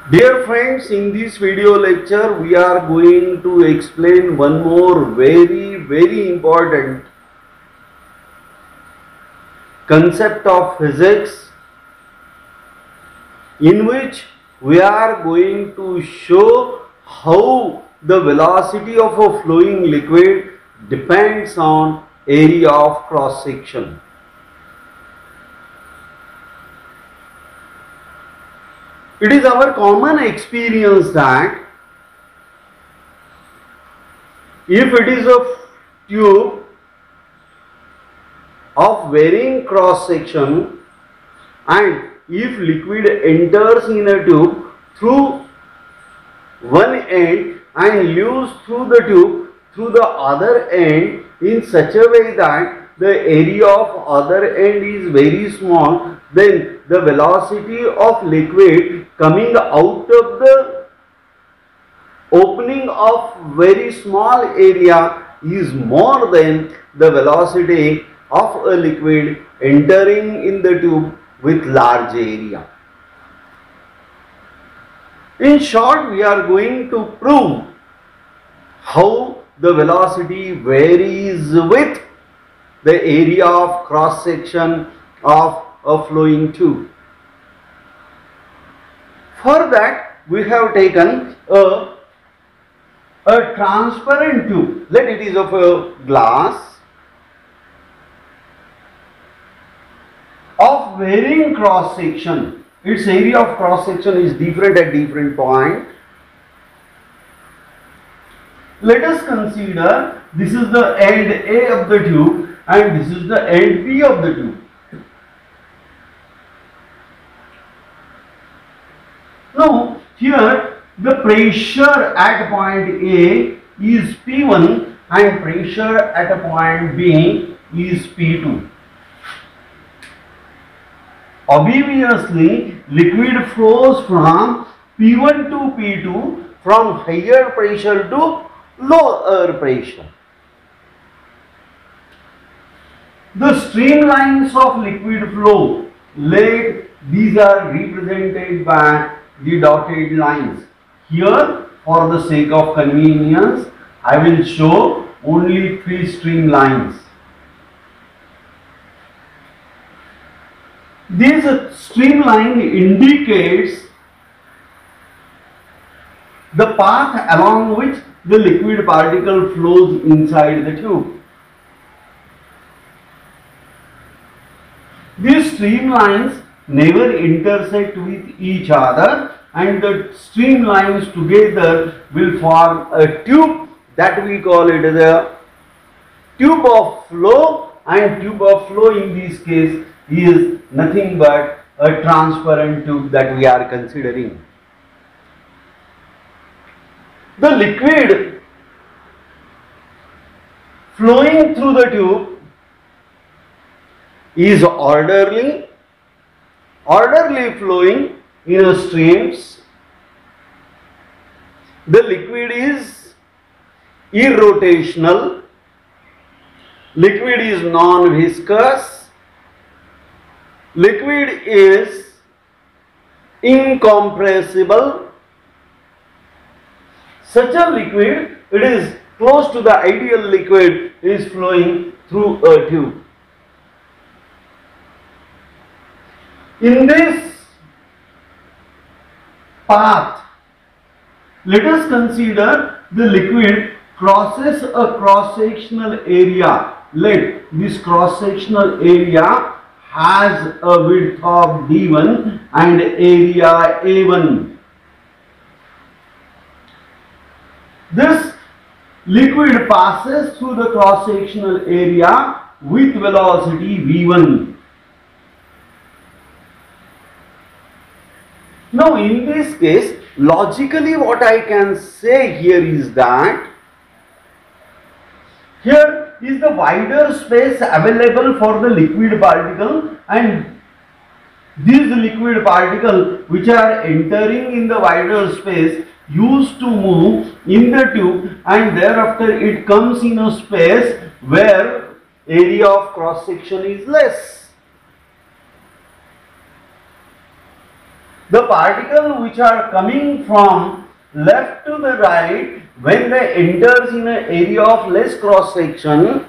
Dear friends, in this video lecture we are going to explain one more very important concept of physics, in which we are going to show how the velocity of a flowing liquid depends on area of cross section. It is our common experience that if it is a tube of varying cross section and if liquid enters in a tube through one end and leaves through the tube through the other end in such a way that the area of other end is very small, then the velocity of liquid coming out of the opening of very small area is more than the velocity of a liquid entering in the tube with large area. In short, we are going to prove how the velocity varies with the area of cross section of a flowing tube. For that, we have taken a transparent tube. Let it is of a glass of varying cross section. Its area of cross section is different at different point. Let us consider this is the end A of the tube and this is the end B of the tube. Now here the pressure at point A is P1 and pressure at a point B is P2. Obviously, liquid flows from P1 to P2 from higher pressure to lower pressure. The streamlines of liquid flow, these are represented by the dotted lines. Here, for the sake of convenience, I will show only 3 streamlines. This streamline indicates the path along which the liquid particle flows inside the tube. These streamlines never intersect with each other and the streamlines together will form a tube that we call it as a tube of flow, and tube of flow in this case is nothing but a transparent tube that we are considering. The liquid flowing through the tube is orderly flowing in a streams. The liquid is irrotational, liquid is non-viscous, liquid is incompressible. Such a liquid, it is close to the ideal liquid, is flowing through a tube. In this path, let us consider the liquid crosses a cross-sectional area. Let this cross-sectional area has a width of D1 and area A1. This liquid passes through the cross-sectional area with velocity V1. Now in this case, logically what I can say here is that here is the wider space available for the liquid particle, and these liquid particles which are entering in the wider space used to move in the tube, and thereafter it comes in a space where area of cross section is less. The particles which are coming from left to the right, when they enters in an area of less cross section,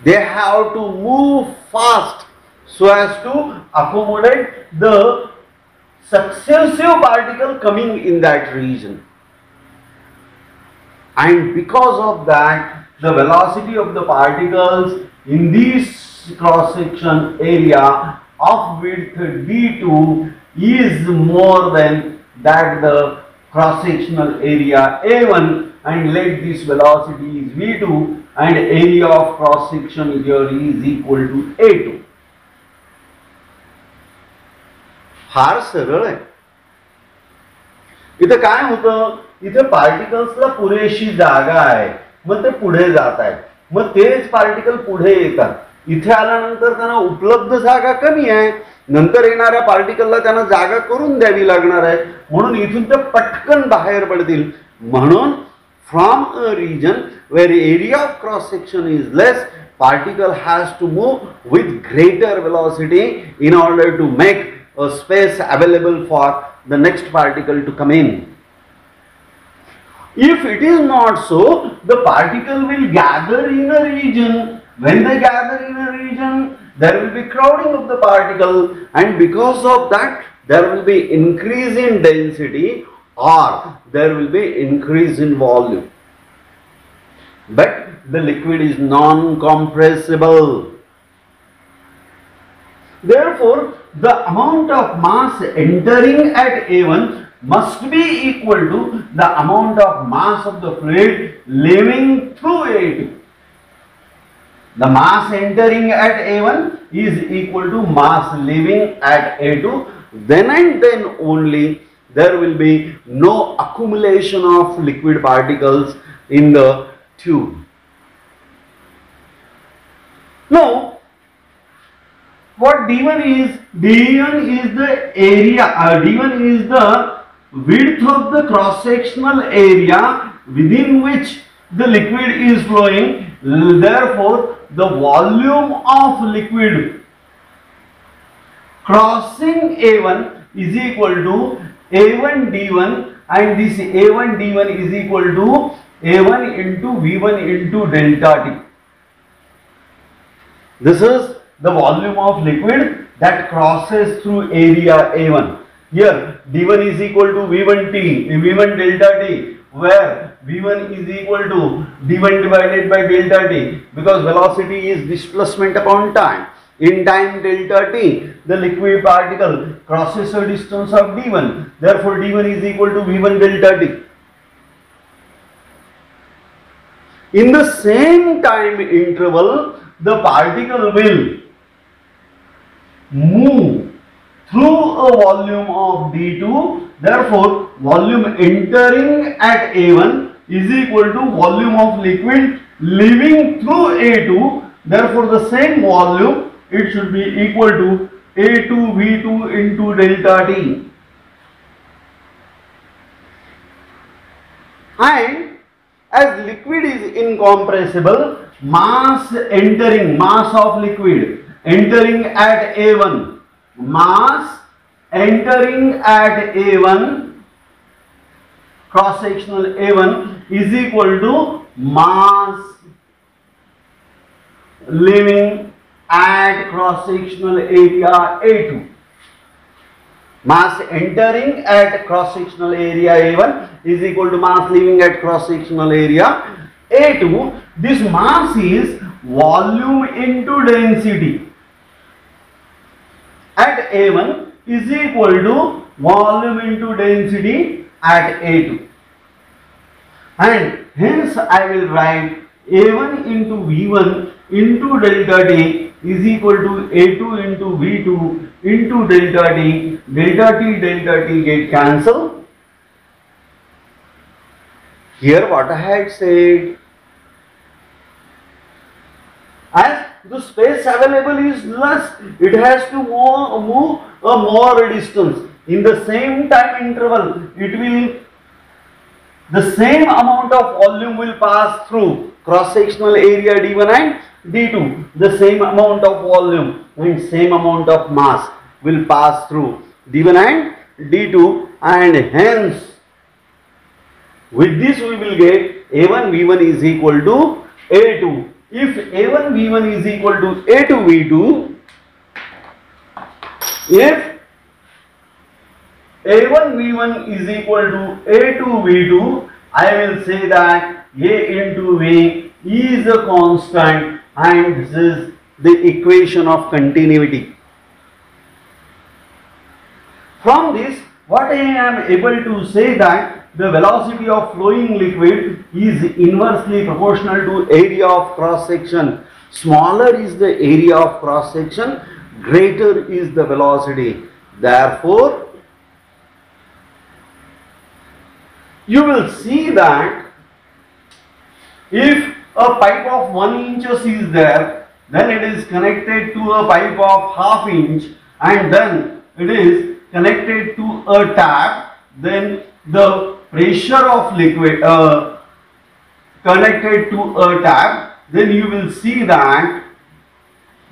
they have to move fast so as to accommodate the successive particle coming in that region. And because of that, the velocity of the particles in this cross section area of width d2 is more than that the cross sectional area a1, and let this velocity is v2 and area of cross section here is equal to a2. फार सरळ आहे. इथे काय होतं, इथे पार्टिकल्सला पुरेशी जागा आहे, मग ते पुढे जात आहेत, मग तेच पार्टिकल पुढे येतात. इथे आल्यानंतर त्यांना उपलब्ध जागा कमी आहे, नंतर येणाऱ्या पार्टिकलला त्यांना जागा करून द्यावी लागणार आहे, म्हणून इथून ते पटकन बाहेर पडतील. म्हणून from a region where area of cross section is less, particle has to move with greater velocity in order to make a space available for the next particle to come in. If it is not so, the particle will gather in a region. When they gather in a region, there will be crowding of the particle, and because of that there will be increase in density or there will be increase in volume. But the liquid is non-compressible. Therefore, the amount of mass entering at A1 must be equal to the amount of mass of the fluid leaving through A2. The mass entering at A1 is equal to mass leaving at A2. Then and then only there will be no accumulation of liquid particles in the tube. Now, what d1 is? d1 is the area, d1 is the width of the cross-sectional area within which the liquid is flowing. Therefore, the volume of liquid crossing A1 is equal to A1 d1, and this A1 d1 is equal to A1 into V1 into delta T. This is the volume of liquid that crosses through area A1. Here d1 is equal to V1 T, V1 delta T, where V1 is equal to d1 divided by delta T, because velocity is displacement upon time. In time delta T, the liquid particle crosses a distance of d1. Therefore, d1 is equal to V1 delta T. In the same time interval, the particle will move through a volume of d2. Therefore, volume entering at A1 is equal to volume of liquid leaving through A2. Therefore, the same volume, it should be equal to A2 V2 into delta T. And as liquid is incompressible, mass of liquid entering at A1, mass entering at A1, cross sectional A1 is equal to mass leaving at cross sectional area A2. Mass entering at cross sectional area A1 is equal to mass leaving at cross sectional area A2. This mass is volume into density at A1 is equal to volume into density at A2, and hence I will write A1 into V1 into delta T is equal to A2 into V2 into delta T. Delta T get cancelled. Here what I had said, as the space available is less, it has to move a more distance. In the same time interval, the same amount of volume will pass through cross sectional area d1 and d2. The same amount of volume and same amount of mass will pass through. D1 and D2, and hence with this we will get A1 V1 is equal to A2. If A1 V1 is equal to A2 V2, if A1 V1 is equal to A2 V2, I will say that A into V is a constant, and this is the equation of continuity. From this, what I am able to say that the velocity of flowing liquid is inversely proportional to area of cross section. Smaller is the area of cross section, greater is the velocity. Therefore, you will see that if a pipe of 1 inch is there, then it is connected to a pipe of ½ inch, and then it is connected to a tap, then the pressure of liquid connected to a tap, then you will see that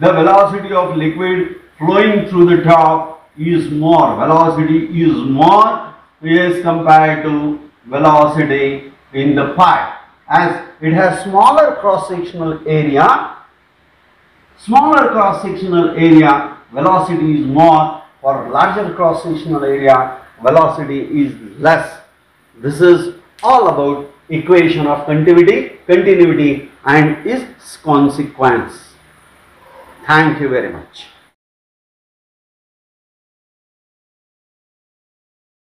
the velocity of liquid flowing through the top is more. Velocity is more as compared to velocity in the pipe. As it has smaller cross-sectional area, velocity is more. For larger cross-sectional area, velocity is less. This is all about equation of continuity and its consequence. Thank you very much.